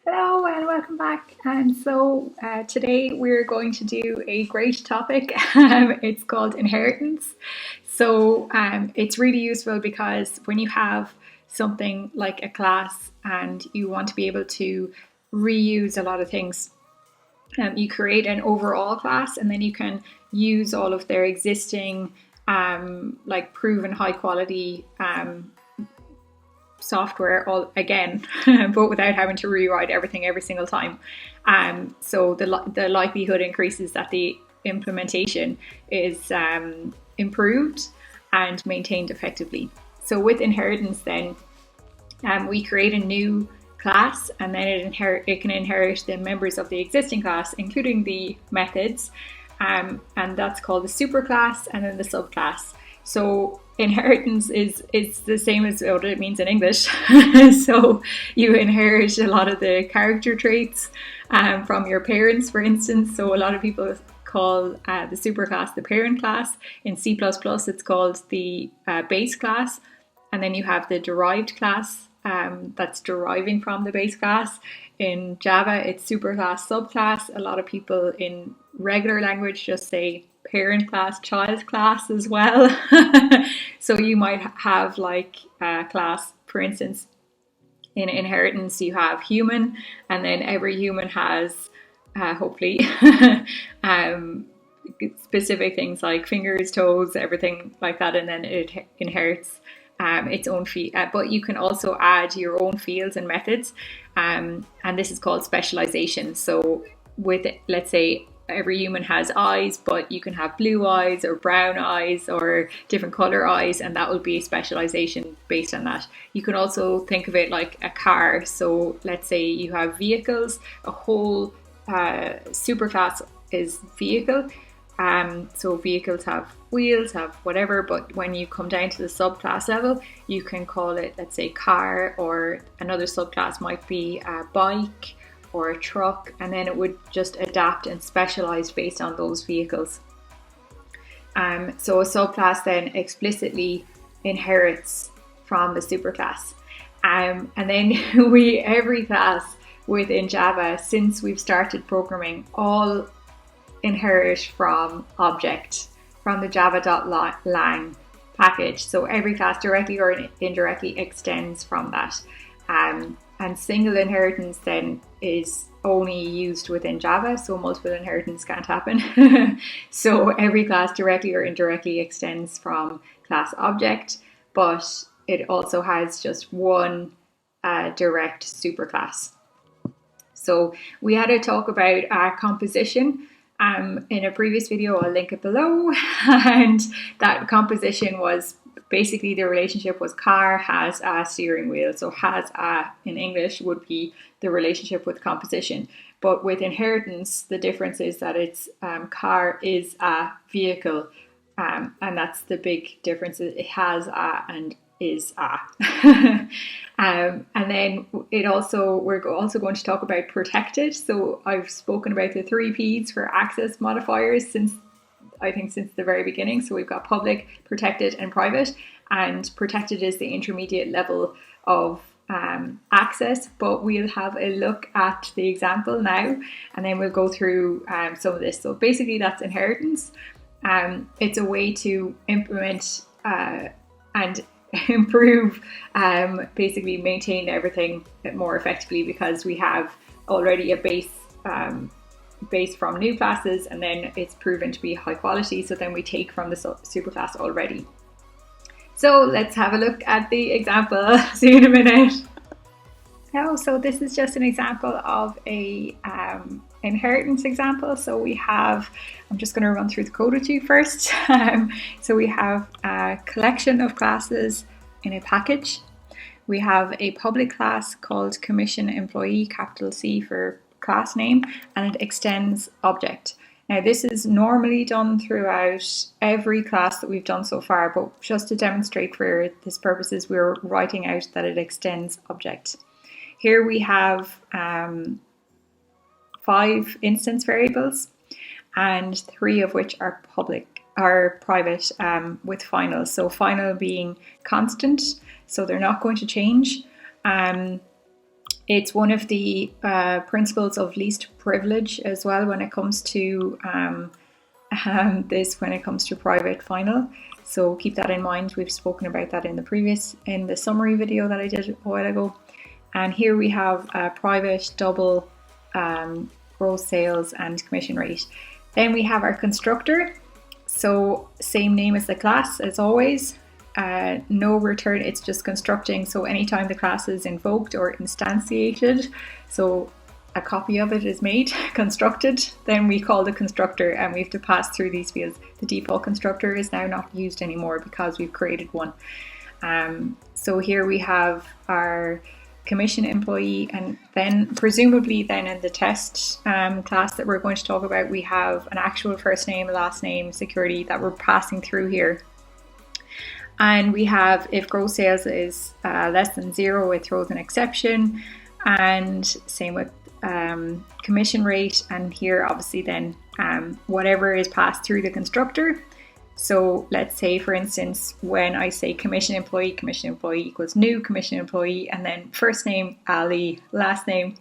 Hello and welcome back. Today we're going to do a great topic. It's called inheritance. It's really useful because when you have something like a class and you want to be able to reuse a lot of things, you create an overall class and then you can use all of their existing proven high quality software all again, but without having to rewrite everything every single time. So the likelihood increases that the implementation is improved and maintained effectively. So with inheritance then, we create a new class and then it can inherit the members of the existing class, including the methods, and that's called the superclass and then the subclass. So inheritance is the same as what it means in English. So you inherit a lot of the character traits from your parents, for instance. So a lot of people call the superclass the parent class. In C++, it's called the base class. And then you have the derived class that's deriving from the base class. In Java, it's superclass, subclass. A lot of people in regular language just say parent class, child class as well. So you might have like a class, for instance, in inheritance, you have human, and then every human has, hopefully, specific things like fingers, toes, everything like that, and then it inherits its own field. But you can also add your own fields and methods, and this is called specialization. So with, let's say, every human has eyes, but you can have blue eyes or brown eyes or different color eyes, and that will be a specialization based on that. You can also think of it like a car. So let's say you have vehicles, a whole superclass is vehicle. So vehicles have wheels, have whatever, but when you come down to the subclass level, you can call it, let's say, car, or another subclass might be a bike or a truck, and then it would just adapt and specialize based on those vehicles. So a subclass then explicitly inherits from the superclass. And then every class within Java, since we've started programming, all inherit from Object, from the java.lang package. So every class directly or indirectly extends from that. And single inheritance then is only used within Java, so multiple inheritance can't happen. So every class directly or indirectly extends from class object, but it also has just one direct superclass. So we had a talk about composition in a previous video. I'll link it below. And that composition was basically the relationship was car has a steering wheel. So has a in English would be the relationship with composition. But with inheritance, the difference is that it's car is a vehicle. And that's the big difference. It has a and is a. And then we're also going to talk about protected. So I've spoken about the 3 P's for access modifiers since the very beginning. So we've got public, protected, and private. And protected is the intermediate level of access, but we'll have a look at the example now, and then we'll go through some of this. So basically that's inheritance. It's a way to implement and improve, basically maintain everything more effectively, because we have already a base from new classes, and then it's proven to be high quality, so then we take from the superclass already. So let's have a look at the example. See you in a minute. So this is just an example of a inheritance example. So we have, I'm just going to run through the code with you first. So we have a collection of classes in a package. We have a public class called commission employee, capital C for class name, and it extends object. Now this is normally done throughout every class that we've done so far, but just to demonstrate for this purposes, we're writing out that it extends object. Here we have 5 instance variables, and 3 of which are private with final. So final being constant, so they're not going to change. It's one of the principles of least privilege as well when it comes to when it comes to private final. So keep that in mind. We've spoken about that in the summary video that I did a while ago. And here we have private, double, gross sales and commission rate. Then we have our constructor. So same name as the class as always. No return, it's just constructing. So anytime the class is invoked or instantiated, so a copy of it is made, constructed, then we call the constructor and we have to pass through these fields. The default constructor is now not used anymore because we've created one. So here we have our commission employee, and then presumably then in the test class that we're going to talk about, we have an actual first name, last name, security that we're passing through here. And we have, if gross sales is less than 0, it throws an exception, and same with commission rate. And here obviously then whatever is passed through the constructor. So let's say, for instance, when I say commission employee equals new commission employee, and then first name Ali, last name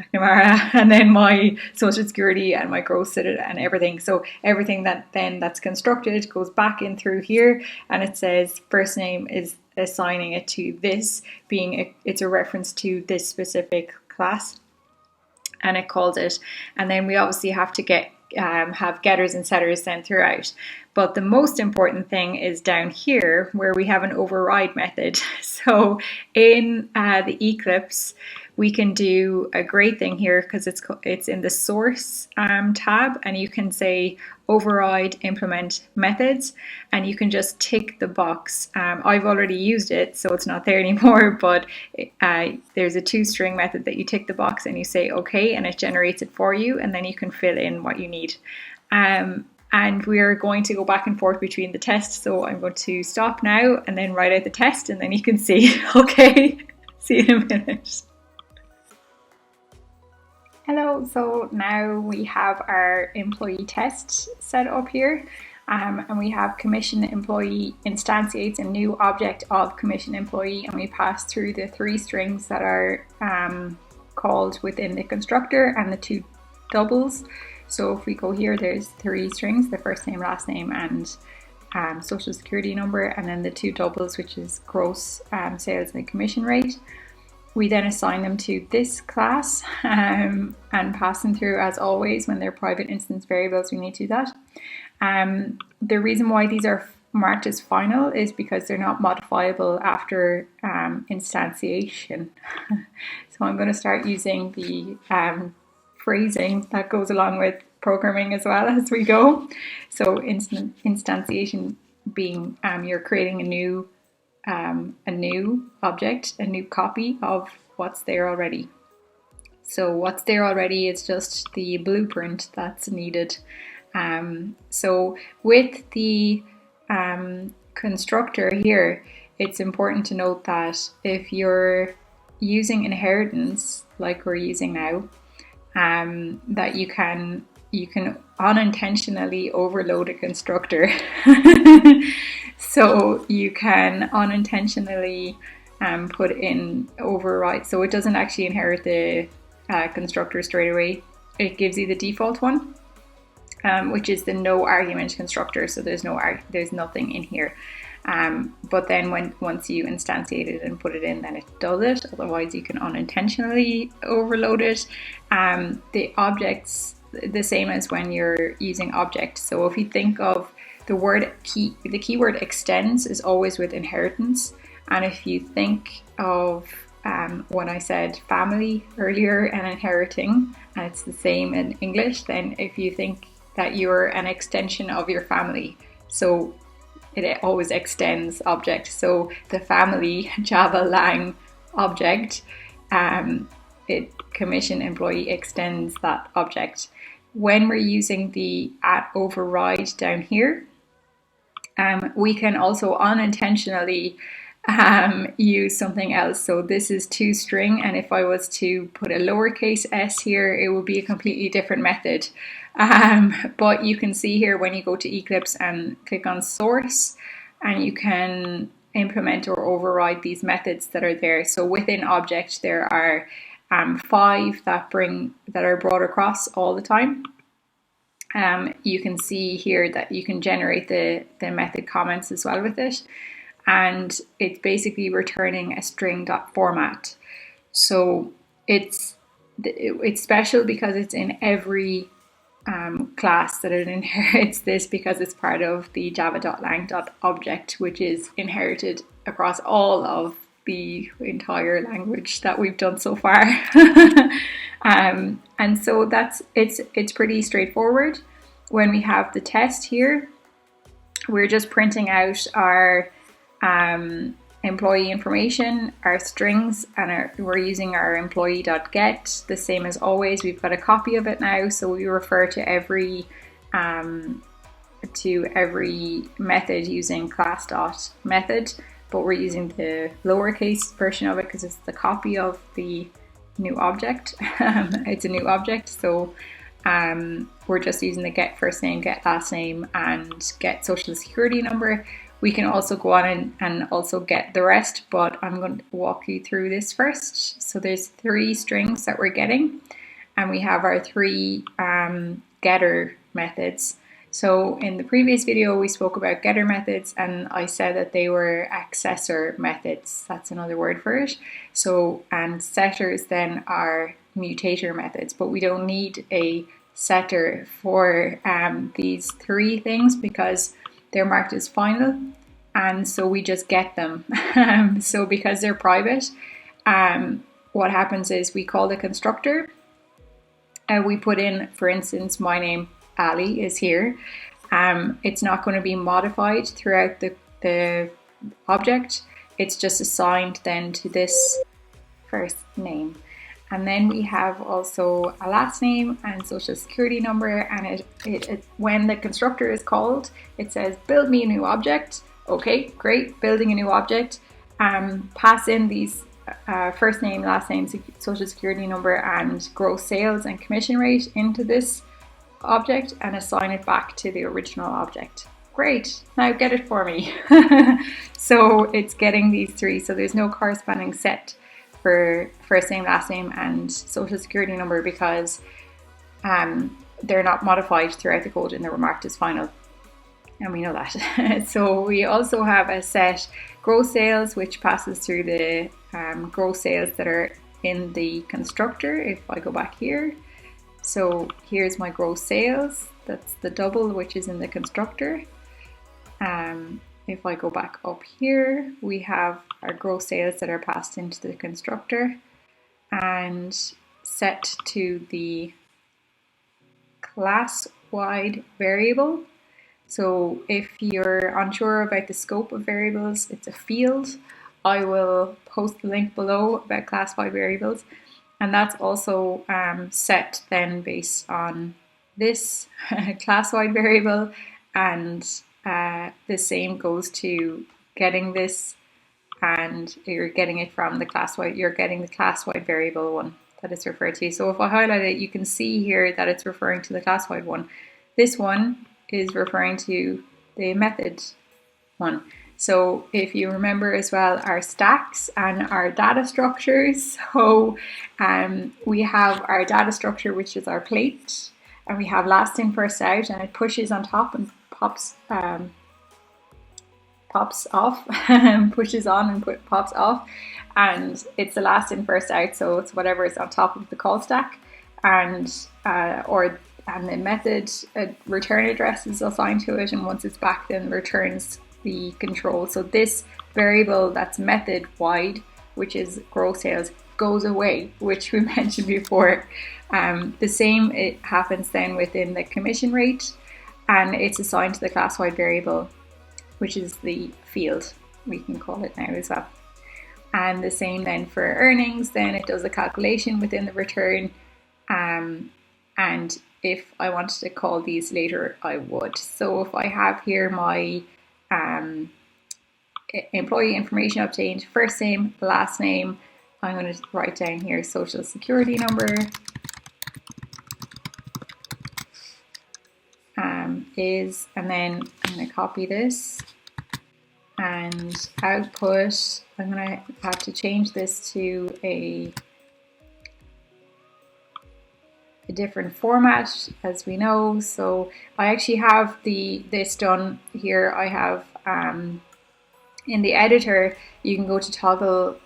McNamara, and then my social security and my gross and everything. So everything that's constructed goes back in through here, and it says first name is assigning it to this, it's a reference to this specific class, and it calls it. And then we obviously have to have getters and setters then throughout. But the most important thing is down here where we have an override method. So in the Eclipse, we can do a great thing here because it's in the source tab, and you can say override implement methods, and you can just tick the box. I've already used it, so it's not there anymore, but there's a toString method that you tick the box and you say okay, and it generates it for you, and then you can fill in what you need. And we're going to go back and forth between the tests, so I'm going to stop now and then write out the test, and then you can see. Okay, see you in a minute. Hello, so now we have our employee test set up here, and we have commission employee instantiates a new object of commission employee, and we pass through the 3 strings that are called within the constructor and the 2 doubles. So if we go here, there's 3 strings, the first name, last name, and social security number, and then the 2 doubles, which is gross sales and commission rate. We then assign them to this class and pass them through as always. When they're private instance variables, we need to do that. The reason why these are marked as final is because they're not modifiable after instantiation. So I'm going to start using the phrasing that goes along with programming as well as we go. So instantiation being you're creating a new object, a new copy of what's there already. So what's there already is just the blueprint that's needed. So with the constructor here, it's important to note that if you're using inheritance like we're using now, that you can unintentionally overload a constructor. So you can unintentionally put in override. So it doesn't actually inherit the constructor straight away. It gives you the default one, which is the no argument constructor. So there's nothing in here. But then once you instantiate it and put it in, then it does it. Otherwise, you can unintentionally overload it. The objects, the same as when you're using object. So if you think of the keyword extends is always with inheritance. And if you think of when I said family earlier and inheriting, and it's the same in English, then if you think that you're an extension of your family, so it always extends object. So the family java.lang.Object, commission employee extends that object. When we're using the @override down here, we can also unintentionally use something else. So this is toString, and if I was to put a lowercase s here, it would be a completely different method. But you can see here when you go to Eclipse and click on source, and you can implement or override these methods that are there. So within object there are 5 that are brought across all the time. You can see here that you can generate the method comments as well with it, and it's basically returning a string.format. So it's special because it's in every class that it inherits this, because it's part of the java.lang.Object, which is inherited across all of the entire language that we've done so far. And so it's pretty straightforward. When we have the test here, we're just printing out our employee information, our strings, and we're using our employee.get, the same as always. We've got a copy of it now, so we refer to every method using class.method, but we're using the lowercase version of it because it's the copy of the new object. It's a new object, so we're just using the get first name, get last name, and get social security number. We can also go on and also get the rest, but I'm going to walk you through this first. So there's 3 strings that we're getting, and we have our 3 getter methods. So in the previous video, we spoke about getter methods, and I said that they were accessor methods. That's another word for it. So, and setters then are mutator methods, but we don't need a setter for these 3 things because they're marked as final, and so we just get them. So because they're private, what happens is we call the constructor, and we put in, for instance, my name Ali is here. It's not going to be modified throughout the object. It's just assigned then to this first name. And then we have also a last name and social security number, and it when the constructor is called, it says build me a new object. Okay, great, building a new object. Pass in these first name, last name, social security number, and gross sales and commission rate into this object and assign it back to the original object. Great, now get it for me. So it's getting these 3, so there's no corresponding set for first name, last name, and social security number because they're not modified throughout the code and they were marked as final, and we know that. So we also have a set gross sales, which passes through the gross sales that are in the constructor. If I go back here, so here's my gross sales, that's the double which is in the constructor. If I go back up here, we have our gross sales that are passed into the constructor and set to the class-wide variable. So if you're unsure about the scope of variables, it's a field. I will post the link below about class-wide variables, and that's also set then based on this class-wide variable, and the same goes to getting this, and you're getting it from the class-wide, you're getting the class-wide variable one that it's referred to. So if I highlight it, you can see here that it's referring to the class-wide one. This one is referring to the method one. So if you remember as well, our stacks and our data structures. So we have our data structure, which is our plate, and we have last in, first out, and it pushes on top and pops off, pushes on and pops off, and it's the last in, first out, so it's whatever is on top of the call stack, and the method return address is assigned to it, and once it's back, then returns the control. So this variable that's method wide, which is gross sales, goes away, which we mentioned before. The same it happens then within the commission rate, and it's assigned to the class-wide variable, which is the field, we can call it now as well. And the same then for earnings, then it does a calculation within the return, and if I wanted to call these later, I would. So if I have here my employee information obtained, first name, last name, I'm going to write down here social security number, and then I'm going to copy this, and output, I'm going to have to change this to a a different format, as we know. So I actually have this done here. I have in the editor, you can go to toggle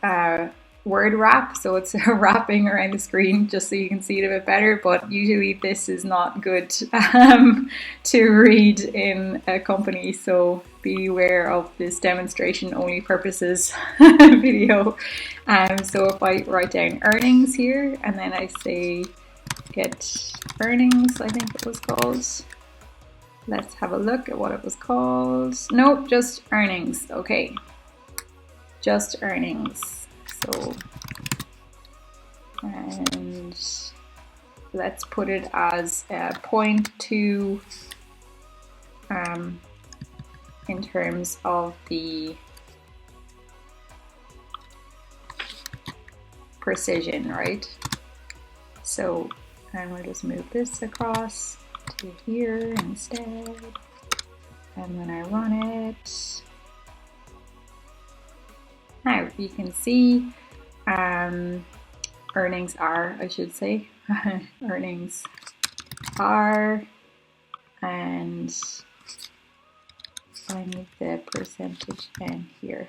word wrap, so it's wrapping around the screen just so you can see it a bit better, but usually this is not good to read in a company, so be aware of this demonstration only purposes video. So if I write down earnings here and then I say get earnings, I think it was called. Let's have a look at what it was called. Nope, just earnings. Okay, just earnings. So, and let's put it as a 0.2 in terms of the precision, right? So, and we'll just move this across to here instead, and when I run it, now you can see earnings are, I should say, earnings are, and I need the percentage n here.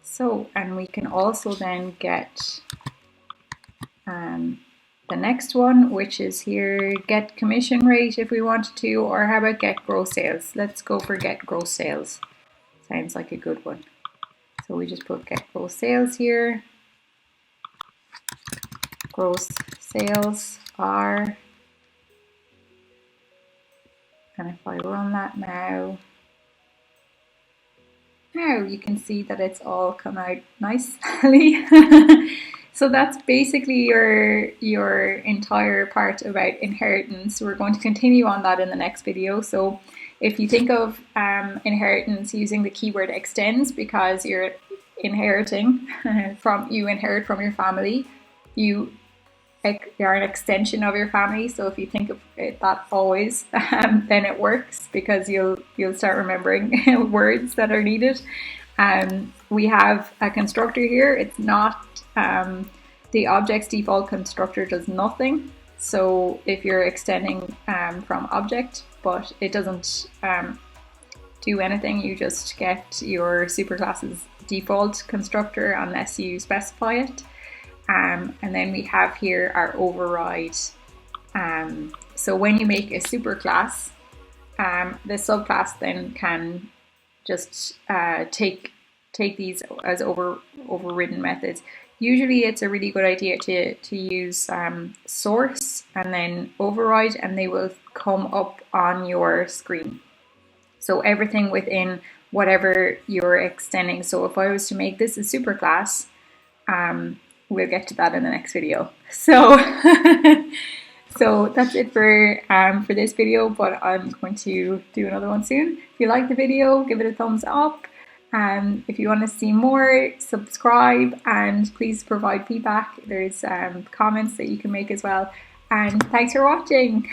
So, and we can also then get the next one, which is here, get commission rate if we wanted to, or how about get gross sales? Let's go for get gross sales. Sounds like a good one. So we just put get gross sales here. Gross sales are, and if I run that now, you can see that it's all come out nicely. So that's basically your entire part about inheritance. We're going to continue on that in the next video. So if you think of inheritance using the keyword extends, because you're inheriting you inherit from your family, you are an extension of your family. So if you think of it that always, then it works, because you'll start remembering words that are needed. We have a constructor here. It's not the object's default constructor does nothing. So if you're extending from object, but it doesn't do anything, you just get your superclass's default constructor unless you specify it. And then we have here our override. So when you make a superclass, the subclass then can just take these as overridden methods. Usually it's a really good idea to use source and then override, and they will come up on your screen. So everything within whatever you're extending. So if I was to make this a superclass, we'll get to that in the next video. So so that's it for this video, but I'm going to do another one soon. If you like the video, give it a thumbs up. If you want to see more, subscribe, and please provide feedback. There's comments that you can make as well. And thanks for watching.